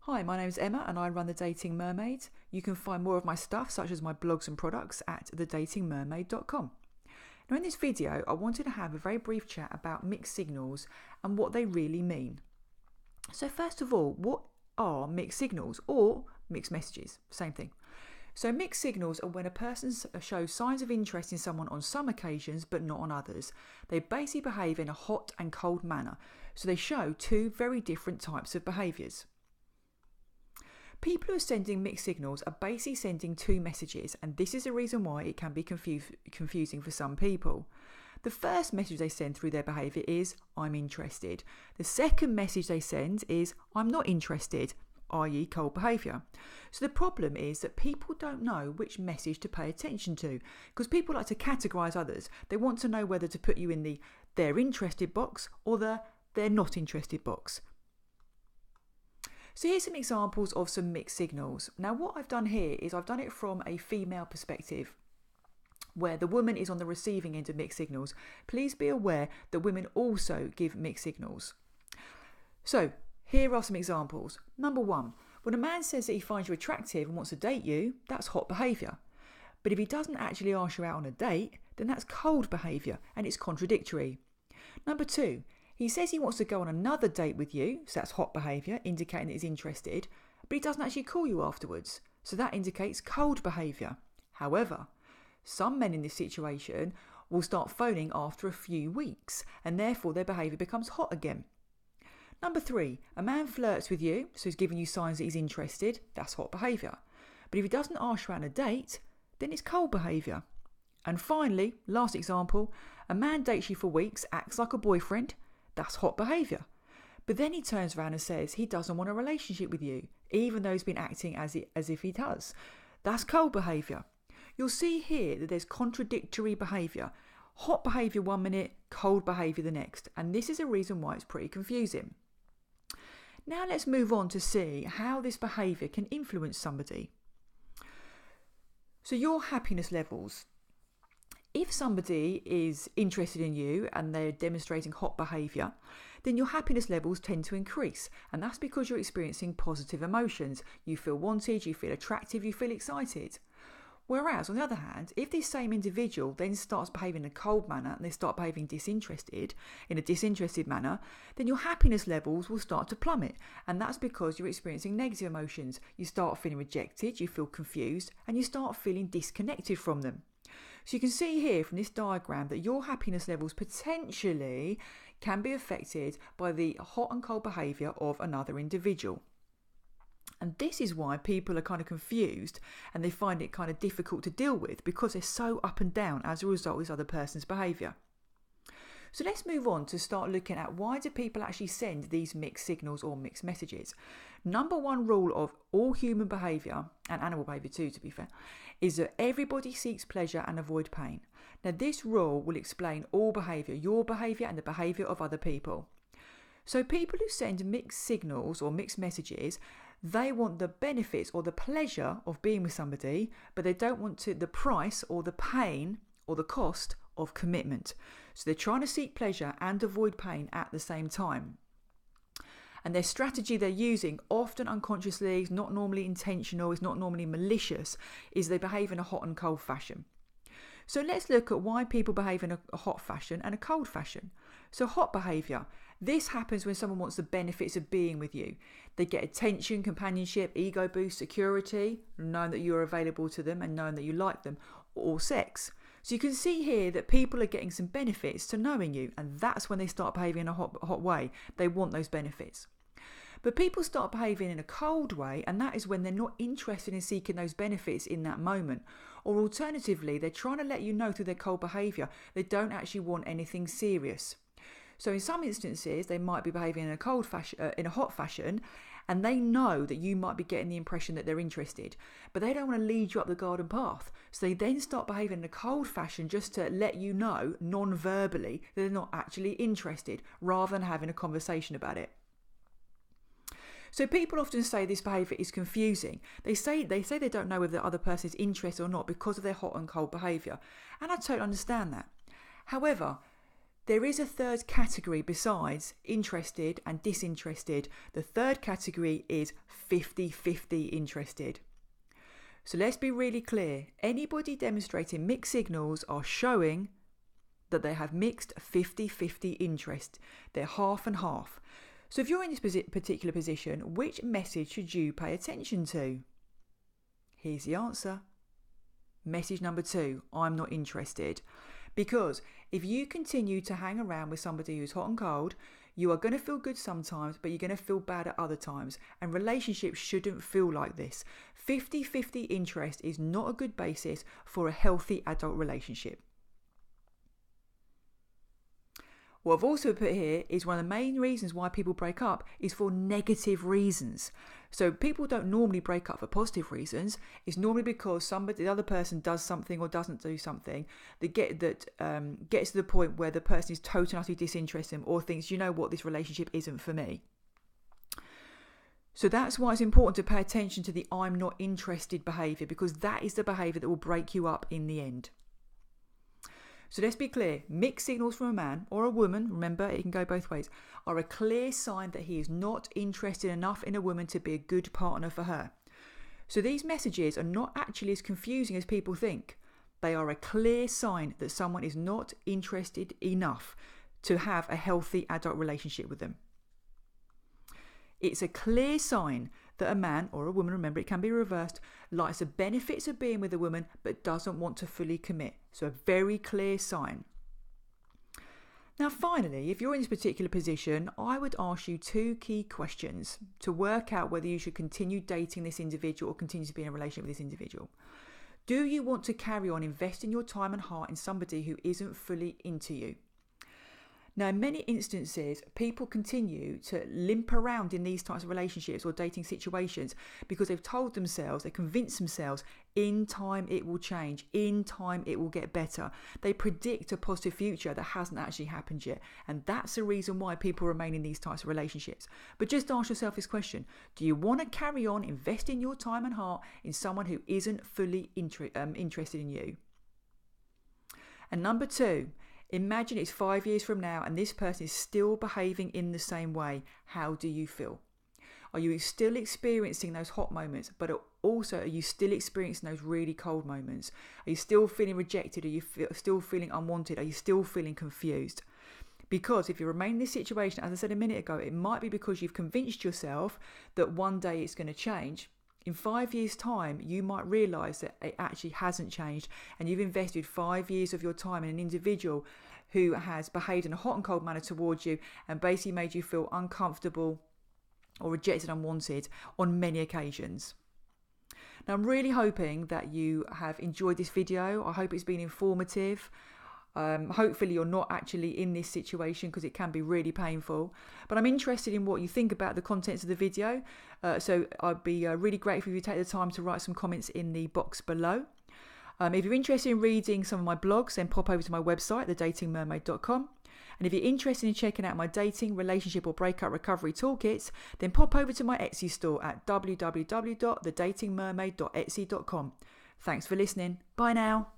Hi, my name is Emma and I run The Dating Mermaid. You can find more of my stuff, such as my blogs and products, at thedatingmermaid.com. Now, in this video, I wanted to have a very brief chat about mixed signals and what they really mean. So first of all, what are mixed signals or mixed messages? Same thing. So mixed signals are when a person shows signs of interest in someone on some occasions but not on others. They basically behave in a hot and cold manner. So they show two very different types of behaviours. People who are sending mixed signals are basically sending two messages, and this is the reason why it can be confusing for some people. The first message they send through their behaviour is, I'm interested. The second message they send is, I'm not interested, i.e. cold behaviour. So the problem is that people don't know which message to pay attention to, because people like to categorise others. They want to know whether to put you in the they're interested box or the they're not interested box. So here's some examples of some mixed signals. Now what I've done here is I've done it from a female perspective, where the woman is on the receiving end of mixed signals. Please be aware that women also give mixed signals. So here are some examples. Number one, when a man says that he finds you attractive and wants to date you, that's hot behaviour. But if he doesn't actually ask you out on a date, then that's cold behaviour and it's contradictory. Number two, he says he wants to go on another date with you, so that's hot behaviour, indicating that he's interested, but he doesn't actually call you afterwards, so that indicates cold behaviour. However, some men in this situation will start phoning after a few weeks, and therefore their behaviour becomes hot again. Number three, a man flirts with you, so he's giving you signs that he's interested, that's hot behaviour. But if he doesn't ask you out on a date, then it's cold behaviour. And finally, last example, a man dates you for weeks, acts like a boyfriend, that's hot behaviour. But then he turns around and says he doesn't want a relationship with you, even though he's been acting as if he does. That's cold behaviour. You'll see here that there's contradictory behaviour. Hot behaviour 1 minute, cold behaviour the next. And this is a reason why it's pretty confusing. Now let's move on to see how this behaviour can influence somebody. So your happiness levels. If somebody is interested in you and they're demonstrating hot behaviour, then your happiness levels tend to increase. And that's because you're experiencing positive emotions. You feel wanted, you feel attractive, you feel excited. Whereas, on the other hand, if this same individual then starts behaving in a cold manner and they start behaving in a disinterested manner, then your happiness levels will start to plummet. And that's because you're experiencing negative emotions. You start feeling rejected, you feel confused, and you start feeling disconnected from them. So you can see here from this diagram that your happiness levels potentially can be affected by the hot and cold behaviour of another individual. And this is why people are kind of confused and they find it kind of difficult to deal with, because they're so up and down as a result of this other person's behaviour. So let's move on to start looking at why do people actually send these mixed signals or mixed messages. Number one rule of all human behaviour, and animal behaviour too to be fair, is that everybody seeks pleasure and avoid pain. Now this rule will explain all behaviour, your behaviour and the behaviour of other people. So people who send mixed signals or mixed messages, they want the benefits or the pleasure of being with somebody, but they don't want the price or the pain or the cost of commitment. So they're trying to seek pleasure and avoid pain at the same time. And their strategy they're using, often unconsciously, is not normally intentional, is not normally malicious, is they behave in a hot and cold fashion. So let's look at why people behave in a hot fashion and a cold fashion. So hot behaviour. This happens when someone wants the benefits of being with you. They get attention, companionship, ego boost, security, knowing that you're available to them and knowing that you like them, or sex. So you can see here that people are getting some benefits to knowing you, and that's when they start behaving in a hot way. They want those benefits. But people start behaving in a cold way, and that is when they're not interested in seeking those benefits in that moment. Or alternatively, they're trying to let you know through their cold behaviour they don't actually want anything serious. So in some instances, they might be behaving in a hot fashion, and they know that you might be getting the impression that they're interested, but they don't want to lead you up the garden path. So they then start behaving in a cold fashion just to let you know, non-verbally, that they're not actually interested, rather than having a conversation about it. So people often say this behaviour is confusing. They say they don't know whether the other person is interested or not because of their hot and cold behaviour. And I totally understand that. However, There is a third category besides interested and disinterested. The third category is 50-50 interested. So let's be really clear. Anybody demonstrating mixed signals are showing that they have mixed 50-50 interest. They're half and half. So if you're in this particular position, which message should you pay attention to? Here's the answer. Message number 2, I'm not interested. Because if you continue to hang around with somebody who's hot and cold, you are going to feel good sometimes, but you're going to feel bad at other times. And relationships shouldn't feel like this. 50-50 interest is not a good basis for a healthy adult relationship. What I've also put here is one of the main reasons why people break up is for negative reasons. So people don't normally break up for positive reasons. It's normally because the other person does something or doesn't do something that gets to the point where the person is totally and utterly disinterested in them or thinks, you know what, this relationship isn't for me. So that's why it's important to pay attention to the I'm not interested behaviour, because that is the behaviour that will break you up in the end. So let's be clear, mixed signals from a man or a woman, remember it can go both ways, are a clear sign that he is not interested enough in a woman to be a good partner for her. So these messages are not actually as confusing as people think. They are a clear sign that someone is not interested enough to have a healthy adult relationship with them. It's a clear sign that a man or a woman, remember it can be reversed, likes the benefits of being with a woman but doesn't want to fully commit. So a very clear sign. Now finally, if you're in this particular position, I would ask you 2 key questions to work out whether you should continue dating this individual or continue to be in a relationship with this individual. Do you want to carry on investing your time and heart in somebody who isn't fully into you? Now, in many instances, people continue to limp around in these types of relationships or dating situations because they've told themselves, they convince themselves, in time it will change, in time it will get better. They predict a positive future that hasn't actually happened yet. And that's the reason why people remain in these types of relationships. But just ask yourself this question. Do you want to carry on investing your time and heart in someone who isn't fully interested in you? And number 2, imagine it's 5 years from now and this person is still behaving in the same way. How do you feel? Are you still experiencing those hot moments, but also are you still experiencing those really cold moments? Are you still feeling rejected? Are you still feeling unwanted? Are you still feeling confused? Because if you remain in this situation, as I said a minute ago, it might be because you've convinced yourself that one day it's going to change. In 5 years' time, you might realise that it actually hasn't changed and you've invested 5 years of your time in an individual who has behaved in a hot and cold manner towards you and basically made you feel uncomfortable or rejected, unwanted on many occasions. Now, I'm really hoping that you have enjoyed this video. I hope it's been informative. Hopefully you're not actually in this situation because it can be really painful, but I'm interested in what you think about the contents of the video, so I'd be really grateful if you take the time to write some comments in the box below. If you're interested in reading some of my blogs, then pop over to my website, thedatingmermaid.com. And if you're interested in checking out my dating, relationship or breakup recovery toolkits, then pop over to my Etsy store at www.thedatingmermaid.etsy.com. Thanks for listening. Bye now.